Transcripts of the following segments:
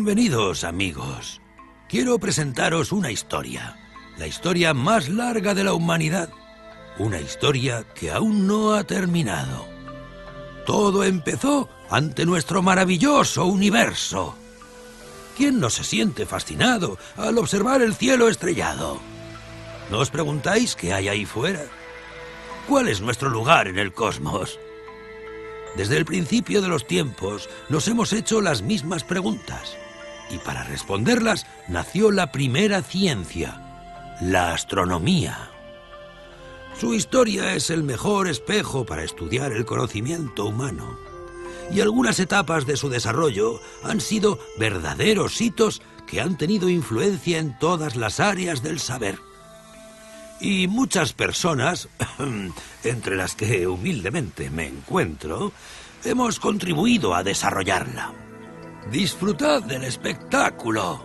Bienvenidos, amigos. Quiero presentaros una historia. La historia más larga de la humanidad. Una historia que aún no ha terminado. Todo empezó ante nuestro maravilloso universo. ¿Quién no se siente fascinado al observar el cielo estrellado? ¿No os preguntáis qué hay ahí fuera? ¿Cuál es nuestro lugar en el cosmos? Desde el principio de los tiempos nos hemos hecho las mismas preguntas. Y para responderlas nació la primera ciencia, la astronomía. Su historia es el mejor espejo para estudiar el conocimiento humano. Y algunas etapas de su desarrollo han sido verdaderos hitos que han tenido influencia en todas las áreas del saber. Y muchas personas, entre las que humildemente me encuentro, hemos contribuido a desarrollarla. ¡Disfrutad del espectáculo!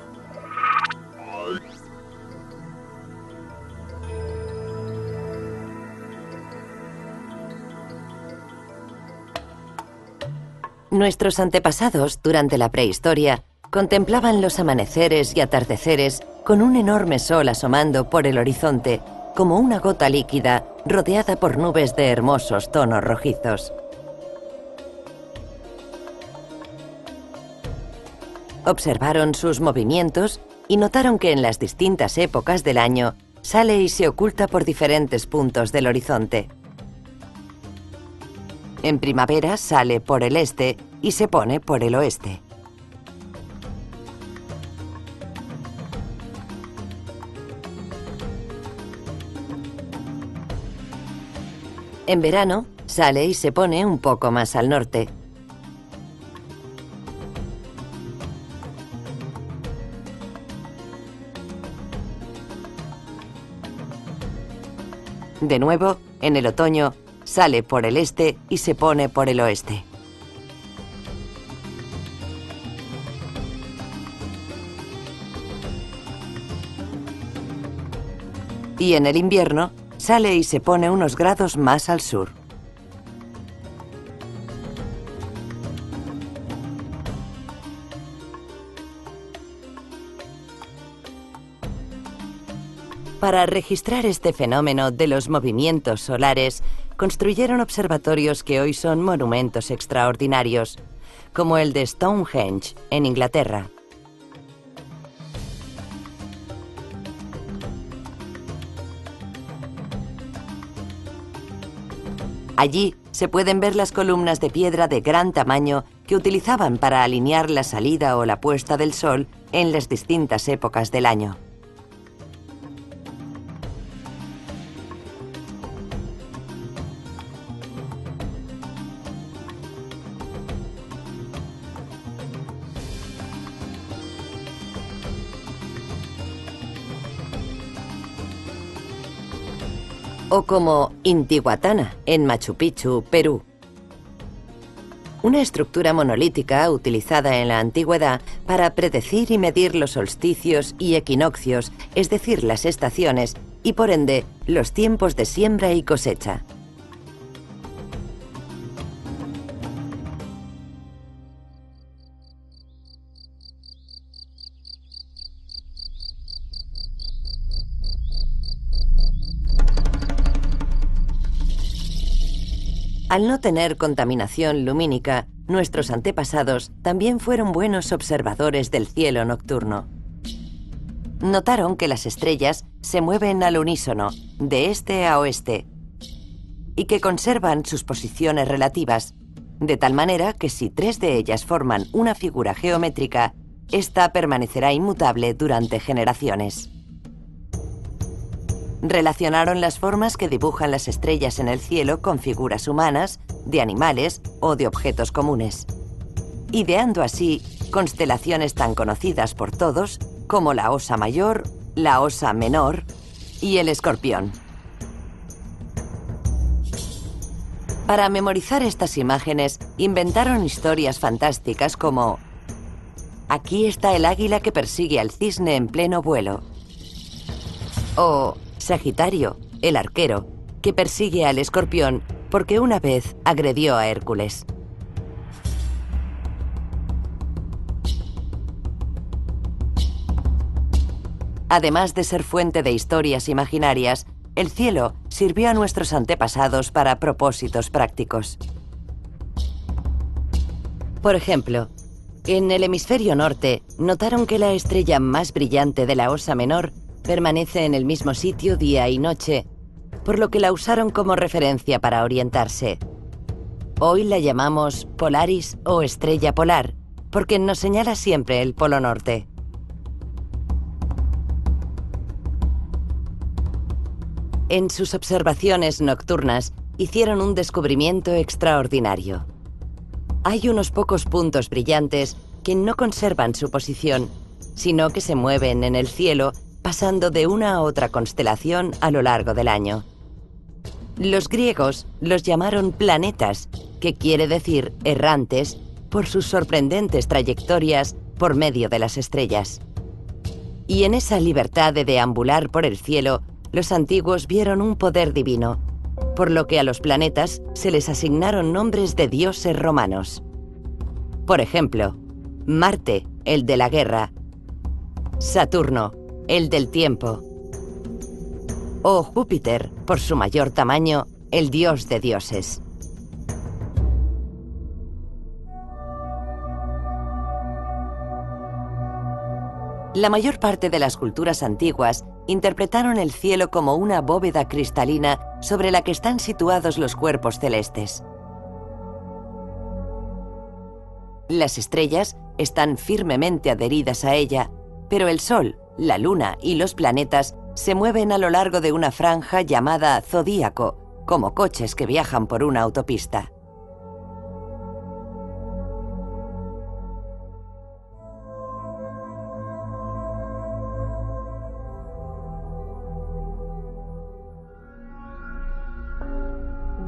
Nuestros antepasados, durante la prehistoria, contemplaban los amaneceres y atardeceres con un enorme sol asomando por el horizonte, como una gota líquida rodeada por nubes de hermosos tonos rojizos. Observaron sus movimientos y notaron que en las distintas épocas del año sale y se oculta por diferentes puntos del horizonte. En primavera sale por el este y se pone por el oeste. En verano sale y se pone un poco más al norte. De nuevo, en el otoño, sale por el este y se pone por el oeste. Y en el invierno, sale y se pone unos grados más al sur. Para registrar este fenómeno de los movimientos solares, construyeron observatorios que hoy son monumentos extraordinarios, como el de Stonehenge, en Inglaterra. Allí se pueden ver las columnas de piedra de gran tamaño que utilizaban para alinear la salida o la puesta del sol en las distintas épocas del año. O como Intihuatana, en Machu Picchu, Perú. Una estructura monolítica utilizada en la antigüedad para predecir y medir los solsticios y equinoccios, es decir, las estaciones, y por ende, los tiempos de siembra y cosecha. Al no tener contaminación lumínica, nuestros antepasados también fueron buenos observadores del cielo nocturno. Notaron que las estrellas se mueven al unísono, de este a oeste, y que conservan sus posiciones relativas, de tal manera que si tres de ellas forman una figura geométrica, esta permanecerá inmutable durante generaciones. Relacionaron las formas que dibujan las estrellas en el cielo con figuras humanas, de animales o de objetos comunes, ideando así constelaciones tan conocidas por todos como la Osa Mayor, la Osa Menor y el Escorpión. Para memorizar estas imágenes, inventaron historias fantásticas como: aquí está el águila que persigue al cisne en pleno vuelo, o Sagitario, el arquero, que persigue al escorpión porque una vez agredió a Hércules. Además de ser fuente de historias imaginarias, el cielo sirvió a nuestros antepasados para propósitos prácticos. Por ejemplo, en el hemisferio norte notaron que la estrella más brillante de la Osa Menor permanece en el mismo sitio día y noche, por lo que la usaron como referencia para orientarse. Hoy la llamamos Polaris o estrella polar, porque nos señala siempre el polo norte. En sus observaciones nocturnas hicieron un descubrimiento extraordinario. Hay unos pocos puntos brillantes que no conservan su posición, sino que se mueven en el cielo pasando de una a otra constelación a lo largo del año. Los griegos los llamaron planetas, que quiere decir errantes, por sus sorprendentes trayectorias por medio de las estrellas. Y en esa libertad de deambular por el cielo, los antiguos vieron un poder divino, por lo que a los planetas se les asignaron nombres de dioses romanos. Por ejemplo, Marte, el de la guerra; Saturno, el del tiempo; o Júpiter, por su mayor tamaño, el dios de dioses. La mayor parte de las culturas antiguas interpretaron el cielo como una bóveda cristalina sobre la que están situados los cuerpos celestes. Las estrellas están firmemente adheridas a ella, pero el Sol, la Luna y los planetas se mueven a lo largo de una franja llamada zodíaco, como coches que viajan por una autopista.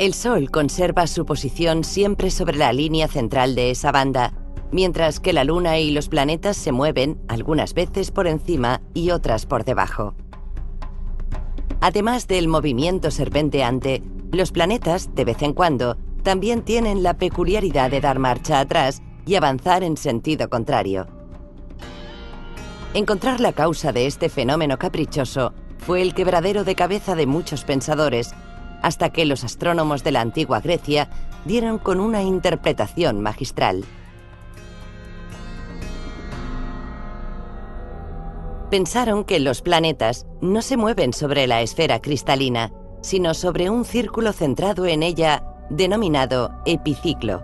El Sol conserva su posición siempre sobre la línea central de esa banda, mientras que la Luna y los planetas se mueven, algunas veces por encima y otras por debajo. Además del movimiento serpenteante, los planetas, de vez en cuando, también tienen la peculiaridad de dar marcha atrás y avanzar en sentido contrario. Encontrar la causa de este fenómeno caprichoso fue el quebradero de cabeza de muchos pensadores, hasta que los astrónomos de la antigua Grecia dieron con una interpretación magistral. Pensaron que los planetas no se mueven sobre la esfera cristalina, sino sobre un círculo centrado en ella, denominado epiciclo.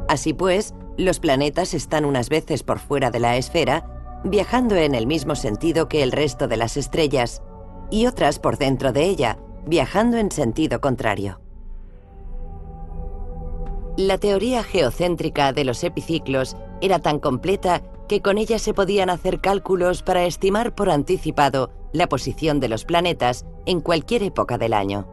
Así pues, los planetas están unas veces por fuera de la esfera, viajando en el mismo sentido que el resto de las estrellas, y otras por dentro de ella, viajando en sentido contrario. La teoría geocéntrica de los epiciclos era tan completa que con ella se podían hacer cálculos para estimar por anticipado la posición de los planetas en cualquier época del año.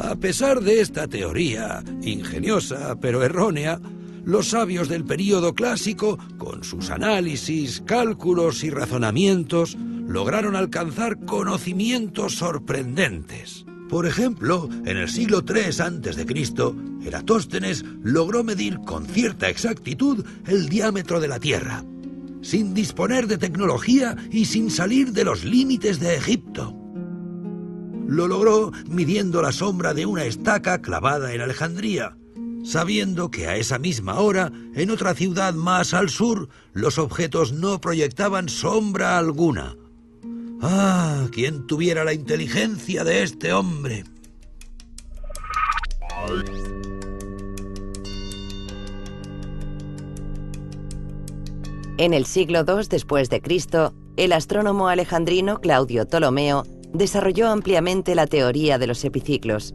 A pesar de esta teoría, ingeniosa pero errónea, los sabios del período clásico, con sus análisis, cálculos y razonamientos, lograron alcanzar conocimientos sorprendentes. Por ejemplo, en el siglo III a.C., Eratóstenes logró medir con cierta exactitud el diámetro de la Tierra, sin disponer de tecnología y sin salir de los límites de Egipto. Lo logró midiendo la sombra de una estaca clavada en Alejandría, sabiendo que a esa misma hora, en otra ciudad más al sur, los objetos no proyectaban sombra alguna. ¡Ah! ¿Quién tuviera la inteligencia de este hombre? En el siglo II después de Cristo, el astrónomo alejandrino Claudio Ptolomeo desarrolló ampliamente la teoría de los epiciclos.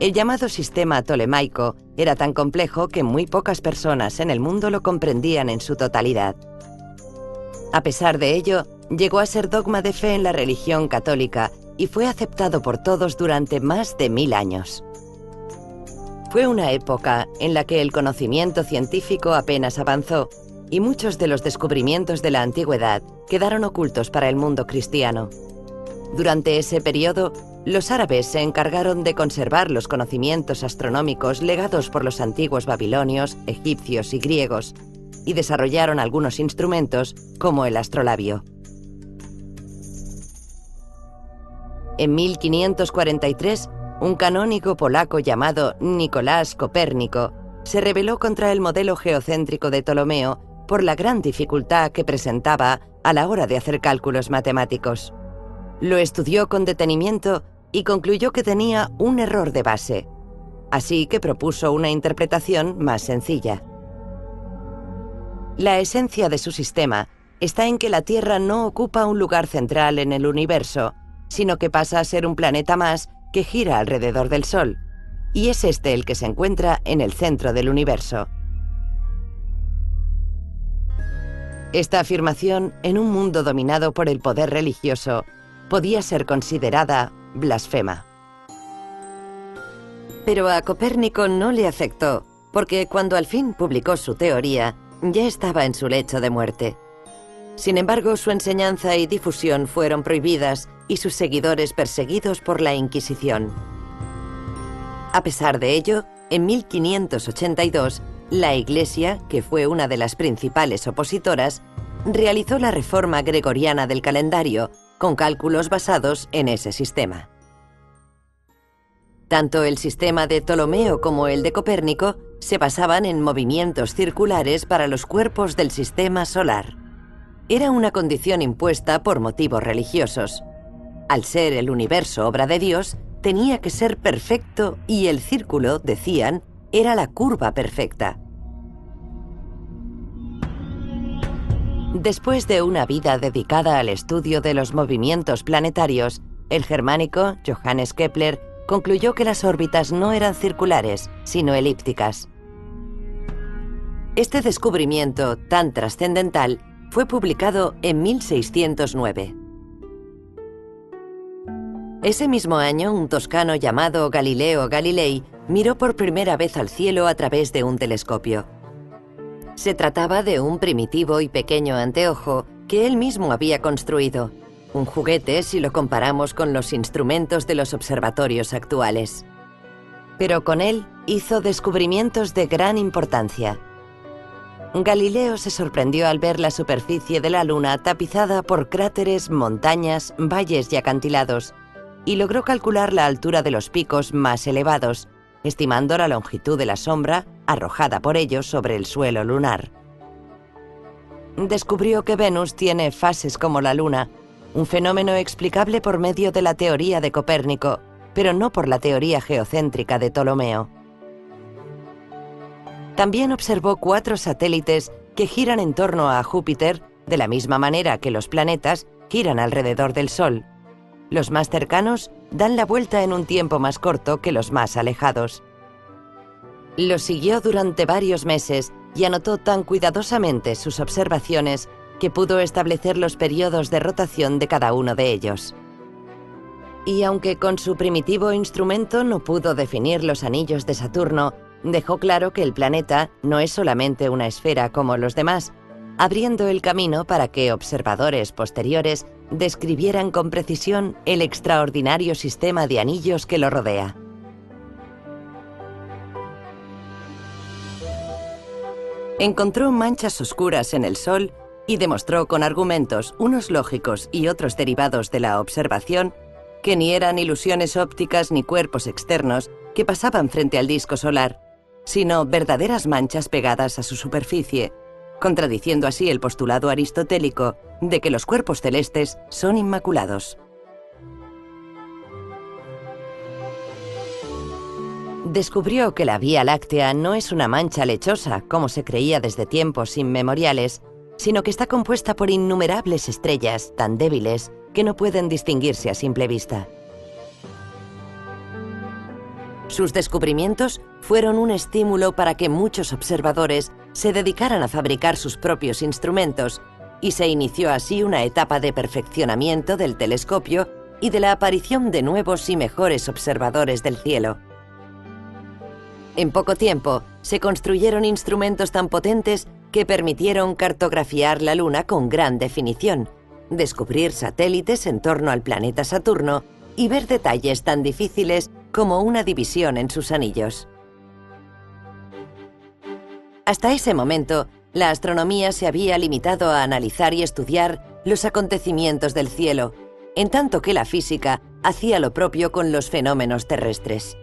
El llamado sistema tolemaico era tan complejo que muy pocas personas en el mundo lo comprendían en su totalidad. A pesar de ello, llegó a ser dogma de fe en la religión católica y fue aceptado por todos durante más de 1000 años. Fue una época en la que el conocimiento científico apenas avanzó y muchos de los descubrimientos de la antigüedad quedaron ocultos para el mundo cristiano. Durante ese periodo, Los árabes se encargaron de conservar los conocimientos astronómicos legados por los antiguos babilonios, egipcios y griegos, y desarrollaron algunos instrumentos como el astrolabio. En 1543, un canónigo polaco llamado Nicolás Copérnico se rebeló contra el modelo geocéntrico de Ptolomeo por la gran dificultad que presentaba a la hora de hacer cálculos matemáticos. Lo estudió con detenimiento y concluyó que tenía un error de base, así que propuso una interpretación más sencilla. La esencia de su sistema está en que la Tierra no ocupa un lugar central en el universo, sino que pasa a ser un planeta más que gira alrededor del Sol, y es este el que se encuentra en el centro del universo. Esta afirmación, en un mundo dominado por el poder religioso, podía ser considerada blasfema. Pero a Copérnico no le afectó, porque cuando al fin publicó su teoría, ya estaba en su lecho de muerte. Sin embargo, su enseñanza y difusión fueron prohibidas y sus seguidores perseguidos por la Inquisición. A pesar de ello, en 1582, la Iglesia, que fue una de las principales opositoras, realizó la reforma gregoriana del calendario, con cálculos basados en ese sistema. Tanto el sistema de Ptolomeo como el de Copérnico se basaban en movimientos circulares para los cuerpos del sistema solar. Era una condición impuesta por motivos religiosos. Al ser el universo obra de Dios, tenía que ser perfecto y el círculo, decían, era la curva perfecta. Después de una vida dedicada al estudio de los movimientos planetarios, el germánico Johannes Kepler concluyó que las órbitas no eran circulares, sino elípticas. Este descubrimiento tan trascendental fue publicado en 1609. Ese mismo año, un toscano llamado Galileo Galilei miró por primera vez al cielo a través de un telescopio. Se trataba de un primitivo y pequeño anteojo que él mismo había construido, un juguete si lo comparamos con los instrumentos de los observatorios actuales. Pero con él hizo descubrimientos de gran importancia. Galileo se sorprendió al ver la superficie de la Luna tapizada por cráteres, montañas, valles y acantilados, y logró calcular la altura de los picos más elevados, estimando la longitud de la sombra arrojada por ellos sobre el suelo lunar. Descubrió que Venus tiene fases como la Luna, un fenómeno explicable por medio de la teoría de Copérnico, pero no por la teoría geocéntrica de Ptolomeo. También observó 4 satélites que giran en torno a Júpiter de la misma manera que los planetas giran alrededor del Sol. Los más cercanos dan la vuelta en un tiempo más corto que los más alejados. Los siguió durante varios meses y anotó tan cuidadosamente sus observaciones que pudo establecer los periodos de rotación de cada uno de ellos. Y aunque con su primitivo instrumento no pudo definir los anillos de Saturno, dejó claro que el planeta no es solamente una esfera como los demás, abriendo el camino para que observadores posteriores describieran con precisión el extraordinario sistema de anillos que lo rodea. Encontró manchas oscuras en el Sol y demostró con argumentos, unos lógicos y otros derivados de la observación, que ni eran ilusiones ópticas ni cuerpos externos que pasaban frente al disco solar, sino verdaderas manchas pegadas a su superficie, contradiciendo así el postulado aristotélico de que los cuerpos celestes son inmaculados. Descubrió que la Vía Láctea no es una mancha lechosa, como se creía desde tiempos inmemoriales, sino que está compuesta por innumerables estrellas tan débiles que no pueden distinguirse a simple vista. Sus descubrimientos fueron un estímulo para que muchos observadores se dedicaran a fabricar sus propios instrumentos, y se inició así una etapa de perfeccionamiento del telescopio y de la aparición de nuevos y mejores observadores del cielo. En poco tiempo, se construyeron instrumentos tan potentes que permitieron cartografiar la Luna con gran definición, descubrir satélites en torno al planeta Saturno y ver detalles tan difíciles como una división en sus anillos. Hasta ese momento, la astronomía se había limitado a analizar y estudiar los acontecimientos del cielo, en tanto que la física hacía lo propio con los fenómenos terrestres.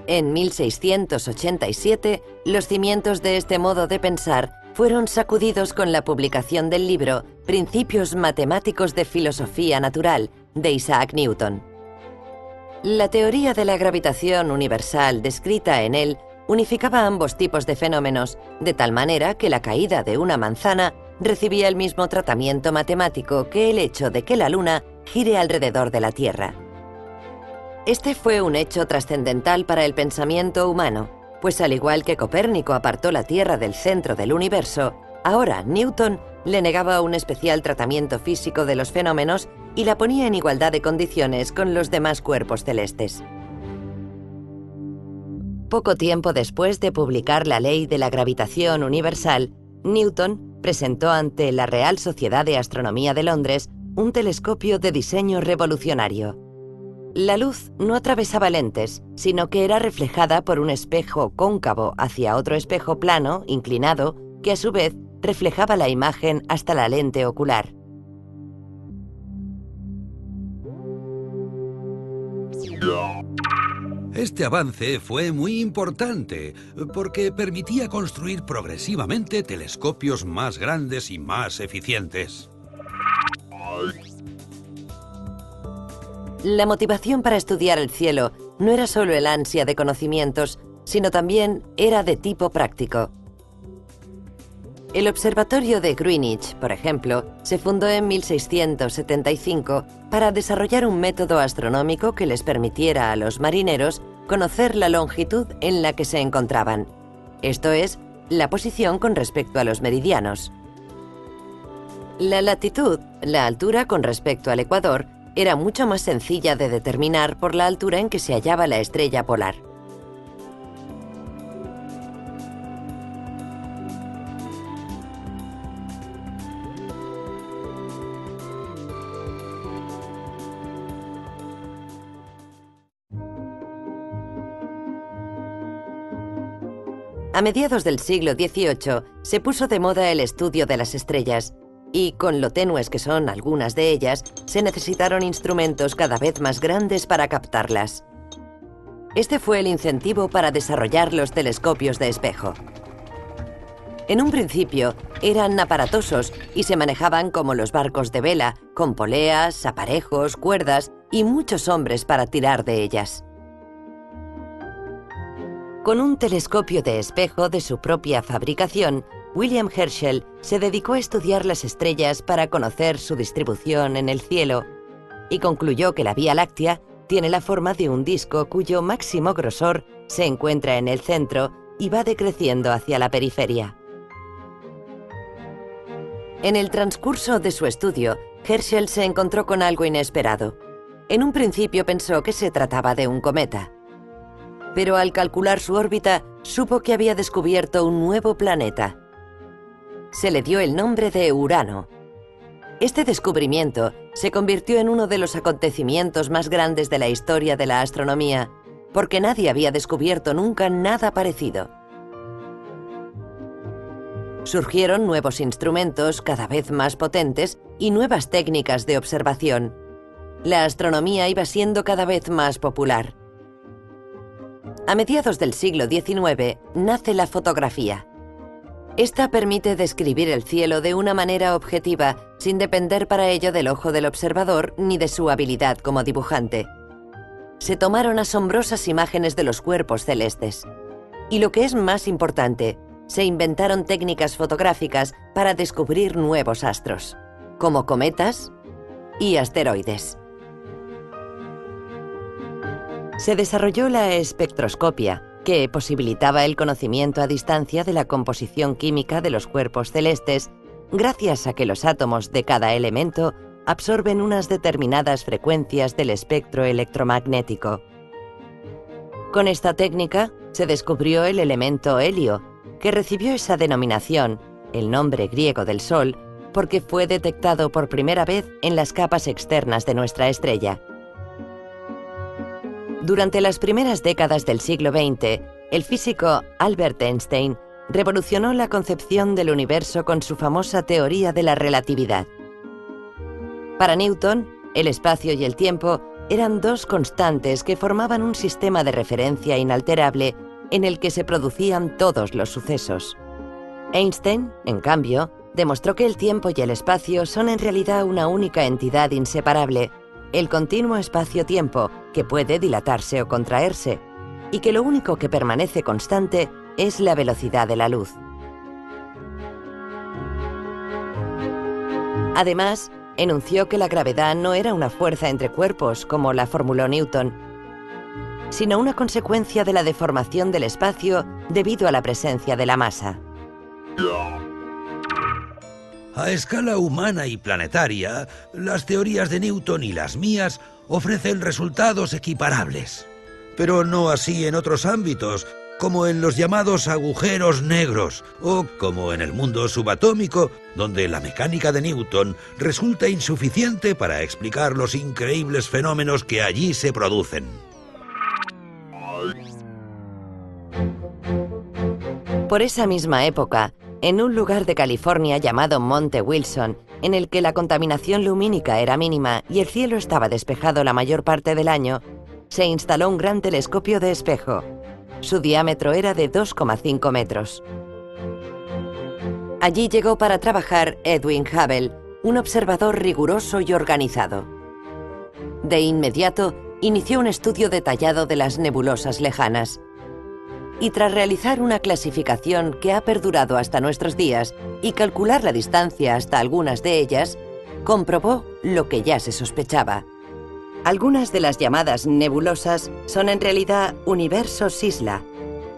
En 1687, los cimientos de este modo de pensar fueron sacudidos con la publicación del libro Principios matemáticos de filosofía natural, de Isaac Newton. La teoría de la gravitación universal descrita en él unificaba ambos tipos de fenómenos, de tal manera que la caída de una manzana recibía el mismo tratamiento matemático que el hecho de que la Luna gire alrededor de la Tierra. Este fue un hecho trascendental para el pensamiento humano, pues al igual que Copérnico apartó la Tierra del centro del universo, ahora Newton le negaba un especial tratamiento físico de los fenómenos y la ponía en igualdad de condiciones con los demás cuerpos celestes. Poco tiempo después de publicar la ley de la gravitación universal, Newton presentó ante la Real Sociedad de Astronomía de Londres un telescopio de diseño revolucionario. La luz no atravesaba lentes, sino que era reflejada por un espejo cóncavo hacia otro espejo plano, inclinado, que a su vez reflejaba la imagen hasta la lente ocular. Este avance fue muy importante porque permitía construir progresivamente telescopios más grandes y más eficientes. La motivación para estudiar el cielo no era solo el ansia de conocimientos, sino también era de tipo práctico. El observatorio de Greenwich, por ejemplo, se fundó en 1675 para desarrollar un método astronómico que les permitiera a los marineros conocer la longitud en la que se encontraban, esto es, la posición con respecto a los meridianos. La latitud, la altura con respecto al ecuador, era mucho más sencilla de determinar por la altura en que se hallaba la estrella polar. A mediados del siglo XVIII se puso de moda el estudio de las estrellas y, con lo tenues que son algunas de ellas, se necesitaron instrumentos cada vez más grandes para captarlas. Este fue el incentivo para desarrollar los telescopios de espejo. En un principio eran aparatosos y se manejaban como los barcos de vela, con poleas, aparejos, cuerdas y muchos hombres para tirar de ellas. Con un telescopio de espejo de su propia fabricación, William Herschel se dedicó a estudiar las estrellas para conocer su distribución en el cielo y concluyó que la Vía Láctea tiene la forma de un disco cuyo máximo grosor se encuentra en el centro y va decreciendo hacia la periferia. En el transcurso de su estudio, Herschel se encontró con algo inesperado. En un principio pensó que se trataba de un cometa, pero al calcular su órbita, supo que había descubierto un nuevo planeta. Se le dio el nombre de Urano. Este descubrimiento se convirtió en uno de los acontecimientos más grandes de la historia de la astronomía, porque nadie había descubierto nunca nada parecido. Surgieron nuevos instrumentos cada vez más potentes y nuevas técnicas de observación. La astronomía iba siendo cada vez más popular. A mediados del siglo XIX nace la fotografía. Esta permite describir el cielo de una manera objetiva, sin depender para ello del ojo del observador ni de su habilidad como dibujante. Se tomaron asombrosas imágenes de los cuerpos celestes. Y lo que es más importante, se inventaron técnicas fotográficas para descubrir nuevos astros, como cometas y asteroides. Se desarrolló la espectroscopia, que posibilitaba el conocimiento a distancia de la composición química de los cuerpos celestes, gracias a que los átomos de cada elemento absorben unas determinadas frecuencias del espectro electromagnético. Con esta técnica se descubrió el elemento helio, que recibió esa denominación, el nombre griego del Sol, porque fue detectado por primera vez en las capas externas de nuestra estrella, Durante las primeras décadas del siglo XX, el físico Albert Einstein revolucionó la concepción del universo con su famosa teoría de la relatividad. Para Newton, el espacio y el tiempo eran dos constantes que formaban un sistema de referencia inalterable en el que se producían todos los sucesos. Einstein, en cambio, demostró que el tiempo y el espacio son en realidad una única entidad inseparable, el continuo espacio-tiempo, que puede dilatarse o contraerse, y que lo único que permanece constante es la velocidad de la luz. Además, enunció que la gravedad no era una fuerza entre cuerpos, como la formuló Newton, sino una consecuencia de la deformación del espacio debido a la presencia de la masa. A escala humana y planetaria, las teorías de Newton y las mías ofrecen resultados equiparables. Pero no así en otros ámbitos, como en los llamados agujeros negros, o como en el mundo subatómico, donde la mecánica de Newton resulta insuficiente para explicar los increíbles fenómenos que allí se producen. Por esa misma época, en un lugar de California llamado Monte Wilson, en el que la contaminación lumínica era mínima y el cielo estaba despejado la mayor parte del año, se instaló un gran telescopio de espejo. Su diámetro era de 2,5 metros. Allí llegó para trabajar Edwin Hubble, un observador riguroso y organizado. De inmediato, inició un estudio detallado de las nebulosas lejanas. Y tras realizar una clasificación que ha perdurado hasta nuestros días y calcular la distancia hasta algunas de ellas, comprobó lo que ya se sospechaba. Algunas de las llamadas nebulosas son en realidad universos isla,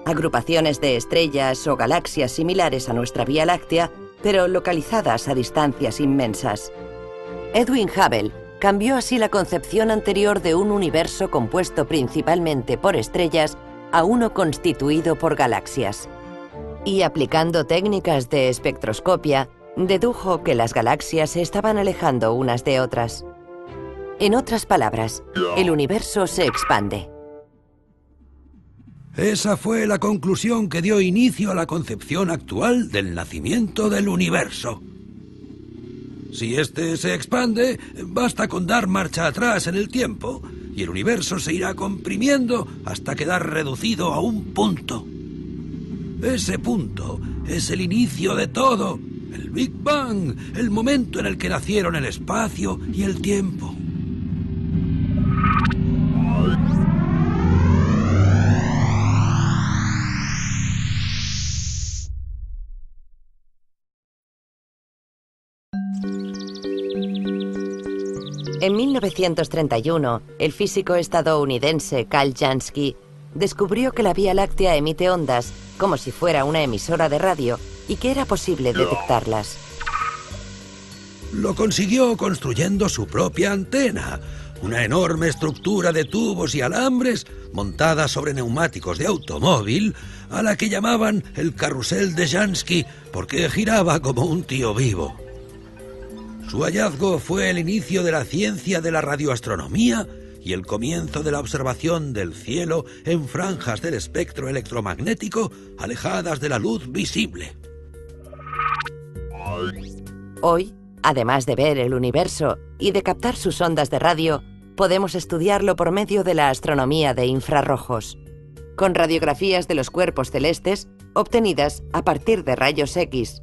agrupaciones de estrellas o galaxias similares a nuestra Vía Láctea, pero localizadas a distancias inmensas. Edwin Hubble cambió así la concepción anterior de un universo compuesto principalmente por estrellas a uno constituido por galaxias. Y aplicando técnicas de espectroscopia, dedujo que las galaxias se estaban alejando unas de otras. En otras palabras, el universo se expande. Esa fue la conclusión que dio inicio a la concepción actual del nacimiento del universo. Si éste se expande, basta con dar marcha atrás en el tiempo y el universo se irá comprimiendo hasta quedar reducido a un punto. Ese punto es el inicio de todo, el Big Bang, el momento en el que nacieron el espacio y el tiempo. En 1931, el físico estadounidense Carl Jansky descubrió que la Vía Láctea emite ondas como si fuera una emisora de radio y que era posible detectarlas. Lo consiguió construyendo su propia antena, una enorme estructura de tubos y alambres montada sobre neumáticos de automóvil, a la que llamaban el carrusel de Jansky porque giraba como un tío vivo. Su hallazgo fue el inicio de la ciencia de la radioastronomía y el comienzo de la observación del cielo en franjas del espectro electromagnético alejadas de la luz visible. Hoy, además de ver el universo y de captar sus ondas de radio, podemos estudiarlo por medio de la astronomía de infrarrojos, con radiografías de los cuerpos celestes obtenidas a partir de rayos X,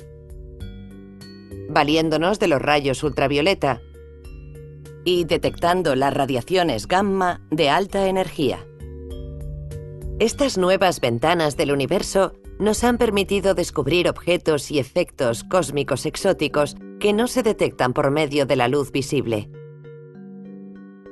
valiéndonos de los rayos ultravioleta y detectando las radiaciones gamma de alta energía. Estas nuevas ventanas del universo nos han permitido descubrir objetos y efectos cósmicos exóticos que no se detectan por medio de la luz visible.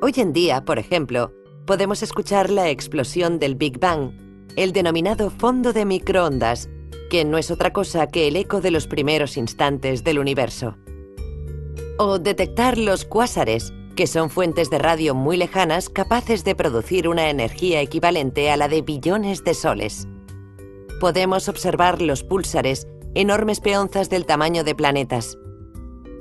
Hoy en día, por ejemplo, podemos escuchar la explosión del Big Bang, el denominado fondo de microondas, que no es otra cosa que el eco de los primeros instantes del universo. O detectar los cuásares, que son fuentes de radio muy lejanas capaces de producir una energía equivalente a la de billones de soles. Podemos observar los púlsares, enormes peonzas del tamaño de planetas.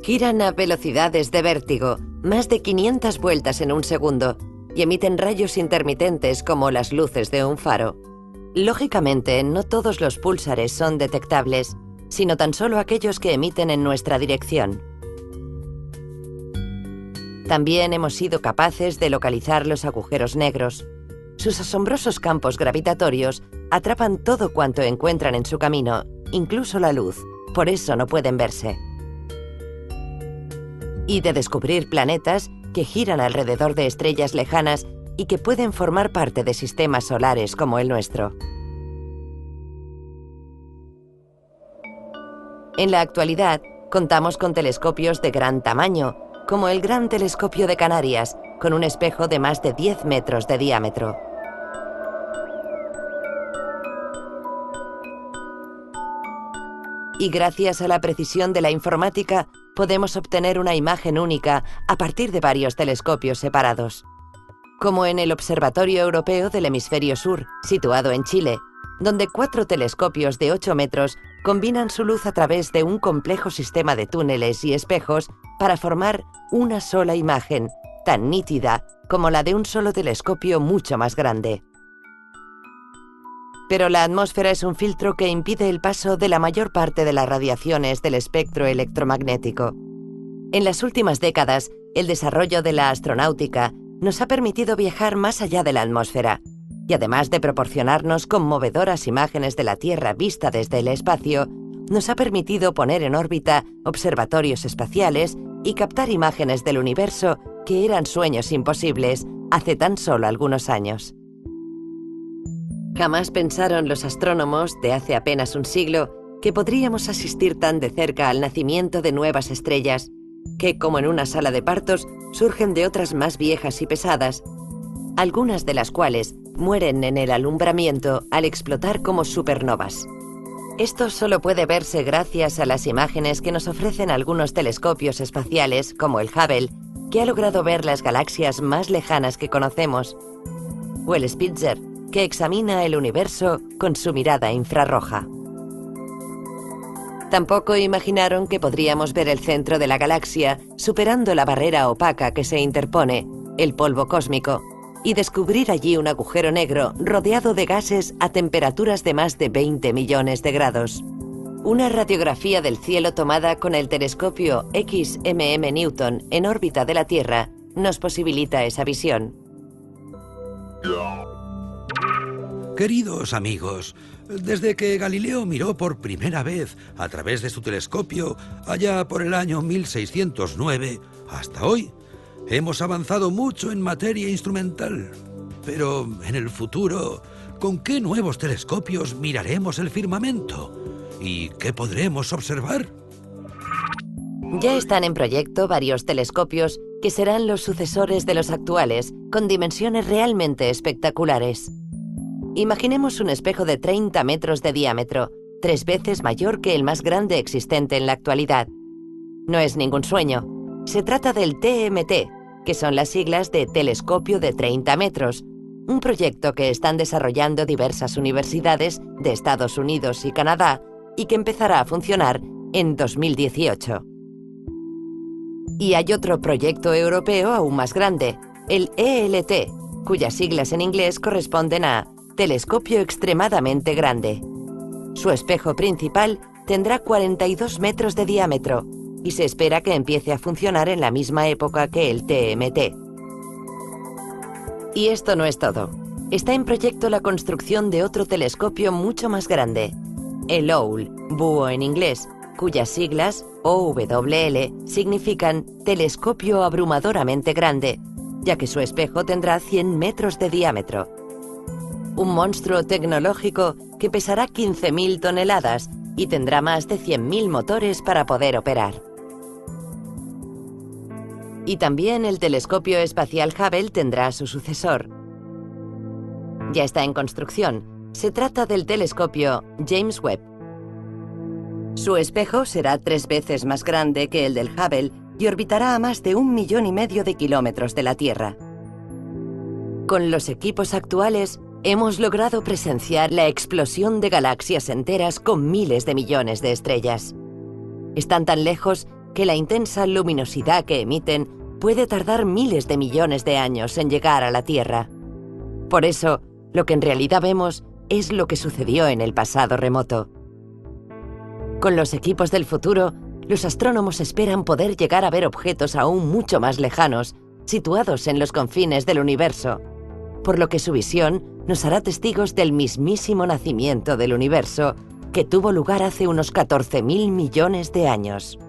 Giran a velocidades de vértigo, más de 500 vueltas en un segundo, y emiten rayos intermitentes como las luces de un faro. Lógicamente, no todos los púlsares son detectables, sino tan solo aquellos que emiten en nuestra dirección. También hemos sido capaces de localizar los agujeros negros. Sus asombrosos campos gravitatorios atrapan todo cuanto encuentran en su camino, incluso la luz, por eso no pueden verse. Y de descubrir planetas que giran alrededor de estrellas lejanas y que pueden formar parte de sistemas solares como el nuestro. En la actualidad, contamos con telescopios de gran tamaño, como el Gran Telescopio de Canarias, con un espejo de más de 10 metros de diámetro. Y gracias a la precisión de la informática, podemos obtener una imagen única a partir de varios telescopios separados. Como en el Observatorio Europeo del Hemisferio Sur, situado en Chile, donde 4 telescopios de 8 metros combinan su luz a través de un complejo sistema de túneles y espejos para formar una sola imagen, tan nítida como la de un solo telescopio mucho más grande. Pero la atmósfera es un filtro que impide el paso de la mayor parte de las radiaciones del espectro electromagnético. En las últimas décadas, el desarrollo de la astronáutica nos ha permitido viajar más allá de la atmósfera, y además de proporcionarnos conmovedoras imágenes de la Tierra vista desde el espacio, nos ha permitido poner en órbita observatorios espaciales y captar imágenes del universo que eran sueños imposibles hace tan solo algunos años. Jamás pensaron los astrónomos de hace apenas un siglo que podríamos asistir tan de cerca al nacimiento de nuevas estrellas, que, como en una sala de partos, surgen de otras más viejas y pesadas, algunas de las cuales mueren en el alumbramiento al explotar como supernovas. Esto solo puede verse gracias a las imágenes que nos ofrecen algunos telescopios espaciales, como el Hubble, que ha logrado ver las galaxias más lejanas que conocemos, o el Spitzer, que examina el universo con su mirada infrarroja. Tampoco imaginaron que podríamos ver el centro de la galaxia superando la barrera opaca que se interpone, el polvo cósmico, y descubrir allí un agujero negro rodeado de gases a temperaturas de más de 20 millones de grados. Una radiografía del cielo tomada con el telescopio XMM Newton en órbita de la Tierra nos posibilita esa visión. Queridos amigos, desde que Galileo miró por primera vez a través de su telescopio allá por el año 1609 hasta hoy, hemos avanzado mucho en materia instrumental. Pero en el futuro, ¿con qué nuevos telescopios miraremos el firmamento? ¿Y qué podremos observar? Ya están en proyecto varios telescopios que serán los sucesores de los actuales, con dimensiones realmente espectaculares. Imaginemos un espejo de 30 metros de diámetro, 3 veces mayor que el más grande existente en la actualidad. No es ningún sueño. Se trata del TMT, que son las siglas de Telescopio de 30 metros, un proyecto que están desarrollando diversas universidades de Estados Unidos y Canadá y que empezará a funcionar en 2018. Y hay otro proyecto europeo aún más grande, el ELT, cuyas siglas en inglés corresponden a Telescopio extremadamente grande. Su espejo principal tendrá 42 metros de diámetro y se espera que empiece a funcionar en la misma época que el TMT. Y esto no es todo. Está en proyecto la construcción de otro telescopio mucho más grande, el OWL, búho en inglés, cuyas siglas, OWL, significan Telescopio abrumadoramente grande, ya que su espejo tendrá 100 metros de diámetro. Un monstruo tecnológico que pesará 15.000 toneladas y tendrá más de 100.000 motores para poder operar. Y también el telescopio espacial Hubble tendrá su sucesor. Ya está en construcción. Se trata del telescopio James Webb. Su espejo será 3 veces más grande que el del Hubble y orbitará a más de 1,5 millones de kilómetros de la Tierra. Con los equipos actuales, hemos logrado presenciar la explosión de galaxias enteras con miles de millones de estrellas. Están tan lejos que la intensa luminosidad que emiten puede tardar miles de millones de años en llegar a la Tierra. Por eso, lo que en realidad vemos es lo que sucedió en el pasado remoto. Con los equipos del futuro, los astrónomos esperan poder llegar a ver objetos aún mucho más lejanos, situados en los confines del universo, por lo que su visión nos hará testigos del mismísimo nacimiento del universo, que tuvo lugar hace unos 14.000 millones de años.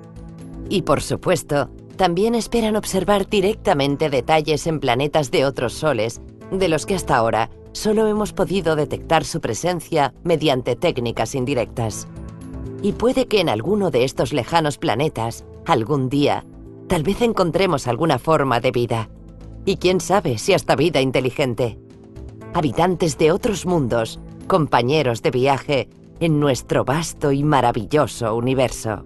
Y por supuesto, también esperan observar directamente detalles en planetas de otros soles, de los que hasta ahora solo hemos podido detectar su presencia mediante técnicas indirectas. Y puede que en alguno de estos lejanos planetas, algún día, tal vez encontremos alguna forma de vida. Y quién sabe si hasta vida inteligente. Habitantes de otros mundos, compañeros de viaje en nuestro vasto y maravilloso universo.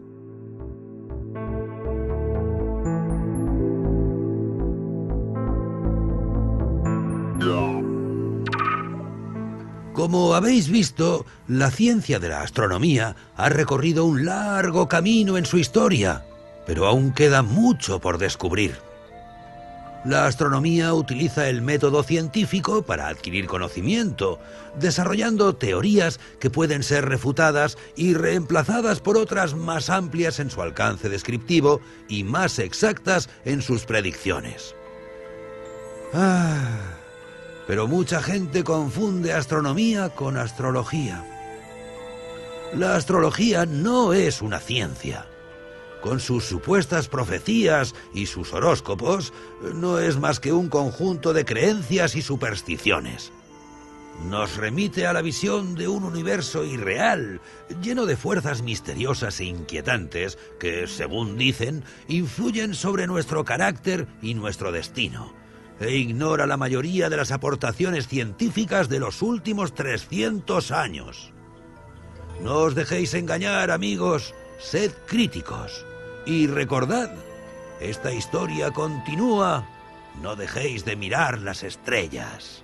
Como habéis visto, la ciencia de la astronomía ha recorrido un largo camino en su historia, pero aún queda mucho por descubrir. La astronomía utiliza el método científico para adquirir conocimiento, desarrollando teorías que pueden ser refutadas y reemplazadas por otras más amplias en su alcance descriptivo y más exactas en sus predicciones. Pero mucha gente confunde astronomía con astrología. La astrología no es una ciencia. Con sus supuestas profecías y sus horóscopos, no es más que un conjunto de creencias y supersticiones. Nos remite a la visión de un universo irreal, lleno de fuerzas misteriosas e inquietantes que, según dicen, influyen sobre nuestro carácter y nuestro destino, e ignora la mayoría de las aportaciones científicas de los últimos 300 años. No os dejéis engañar, amigos, sed críticos. Y recordad, esta historia continúa, no dejéis de mirar las estrellas.